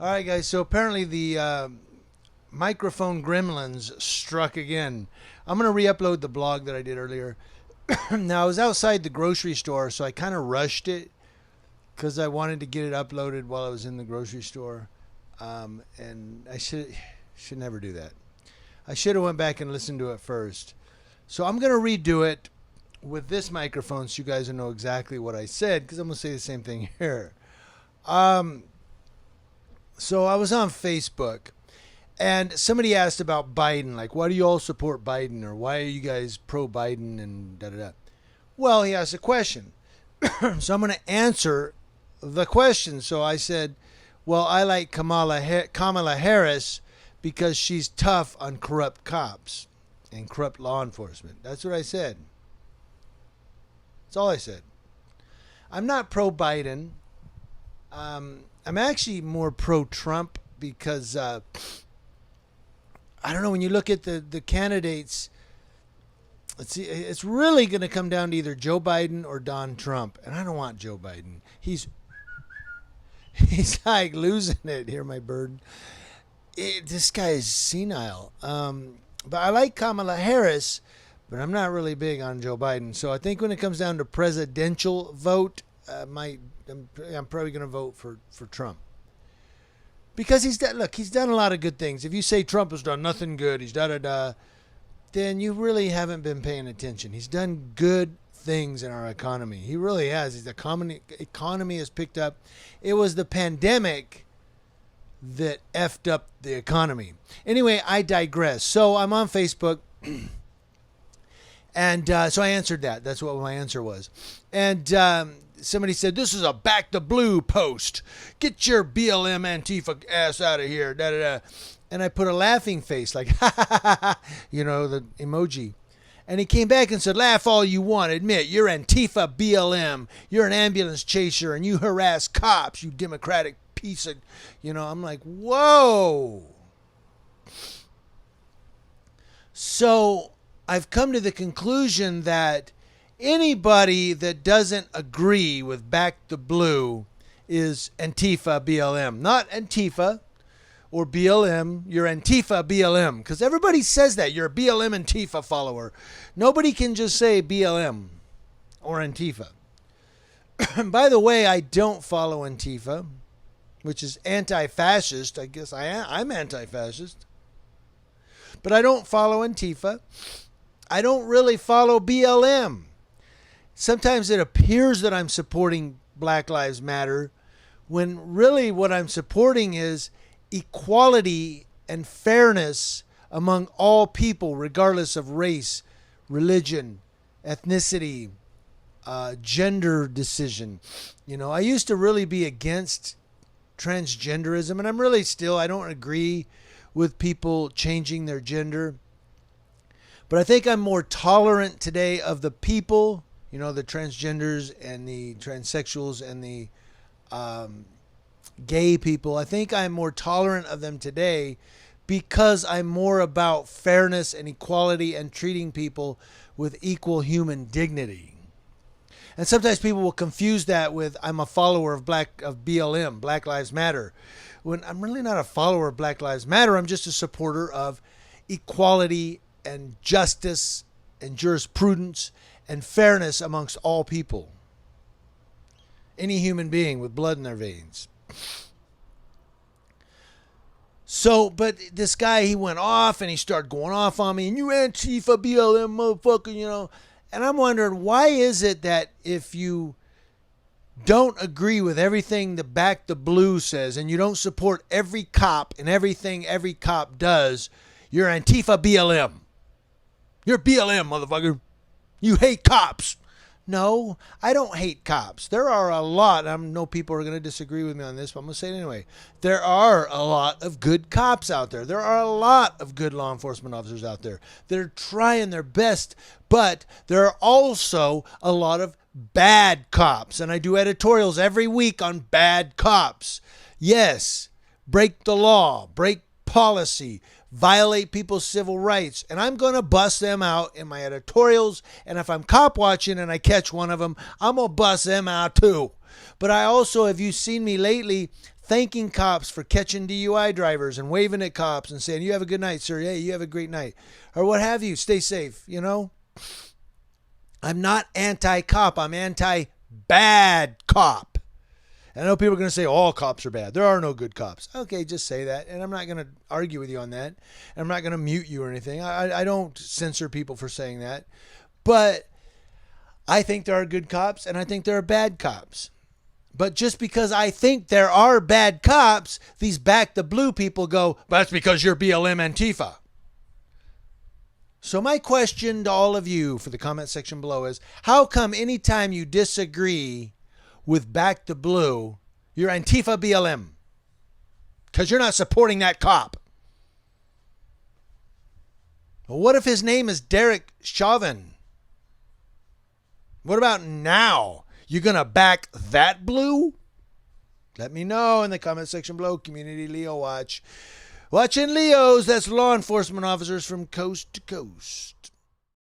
All right, guys. So apparently the microphone gremlins struck again. I'm going to re-upload the blog that I did earlier. Now, I was outside the grocery store, so I kind of rushed it because I wanted to get it uploaded while I was in the grocery store. And I should never do that. I should have went back and listened to it first. So I'm going to redo it with this microphone so you guys will know exactly what I said, because I'm going to say the same thing here. So I was on Facebook, and somebody asked about Biden, like, why do you all support Biden, or why are you guys pro-Biden, and da-da-da. Well, he asked a question. So I'm going to answer the question. So I said, well, I like Kamala Harris because she's tough on corrupt cops and corrupt law enforcement. That's what I said. That's all I said. I'm not pro-Biden. I'm actually more pro-Trump because, I don't know, when you look at the candidates, let's see, it's really going to come down to either Joe Biden or Donald Trump. And I don't want Joe Biden. He's like losing it. Hear my bird. This guy is senile. But I like Kamala Harris, but I'm not really big on Joe Biden. So I think when it comes down to presidential vote, I'm probably going to vote for Trump. Because he's done a lot of good things. If you say Trump has done nothing good, he's da-da-da, then you really haven't been paying attention. He's done good things in our economy. He really has. The economy has picked up. It was the pandemic that effed up the economy. Anyway, I digress. So I'm on Facebook, and so I answered that. That's what my answer was. And somebody said, this is a back the blue post. Get your BLM Antifa ass out of here. Da, da, da. And I put a laughing face, like, ha, ha, ha, ha, you know, the emoji. And he came back and said, laugh all you want. Admit, you're Antifa BLM. You're an ambulance chaser, and you harass cops, you Democratic piece of, you know. I'm like, whoa. So I've come to the conclusion that anybody that doesn't agree with Back the Blue is Antifa BLM. Not Antifa or BLM. You're Antifa BLM. Because everybody says that. You're a BLM Antifa follower. Nobody can just say BLM or Antifa. By the way, I don't follow Antifa, which is anti-fascist. I guess I'm anti-fascist. But I don't follow Antifa. I don't really follow BLM. Sometimes it appears that I'm supporting Black Lives Matter when really what I'm supporting is equality and fairness among all people, regardless of race, religion, ethnicity, gender decision. You know, I used to really be against transgenderism, and I'm really still, I don't agree with people changing their gender. But I think I'm more tolerant today of the people, you know, the transgenders and the transsexuals and the gay people. I think I'm more tolerant of them today because I'm more about fairness and equality and treating people with equal human dignity. And sometimes people will confuse that with I'm a follower of BLM, Black Lives Matter. When I'm really not a follower of Black Lives Matter, I'm just a supporter of equality and justice and jurisprudence and fairness amongst all people. Any human being with blood in their veins. So, but this guy, he went off and he started going off on me, and you Antifa BLM motherfucker, you know. And I'm wondering, why is it that if you don't agree with everything the Back the Blue says and you don't support every cop and everything every cop does, you're Antifa BLM? You're BLM, motherfucker. You hate cops. No, I don't hate cops. There are a lot, I know people are going to disagree with me on this, but I'm going to say it anyway. There are a lot of good cops out there. There are a lot of good law enforcement officers out there. They're trying their best, but there are also a lot of bad cops. And I do editorials every week on bad cops. Yes, break the law, break policy, violate people's civil rights, and I'm going to bust them out in my editorials. And if I'm cop watching and I catch one of them, I'm going to bust them out too. But I also, have you seen me lately, thanking cops for catching DUI drivers and waving at cops and saying, you have a good night, sir. Hey, you have a great night. Or what have you. Stay safe, you know? I'm not anti-cop. I'm anti-bad cop. And I know people are going to say all cops are bad. There are no good cops. Okay, just say that. And I'm not going to argue with you on that. And I'm not going to mute you or anything. I don't censor people for saying that. But I think there are good cops and I think there are bad cops. But just because I think there are bad cops, these back the blue people go, that's because you're BLM Antifa. So my question to all of you for the comment section below is, how come anytime you disagree with back the blue, you're Antifa BLM? Because you're not supporting that cop. Well, what if his name is Derek Chauvin? What about now? You going to back that blue? Let me know in the comment section below. Community Leo Watch. Watching Leos, that's law enforcement officers from coast to coast.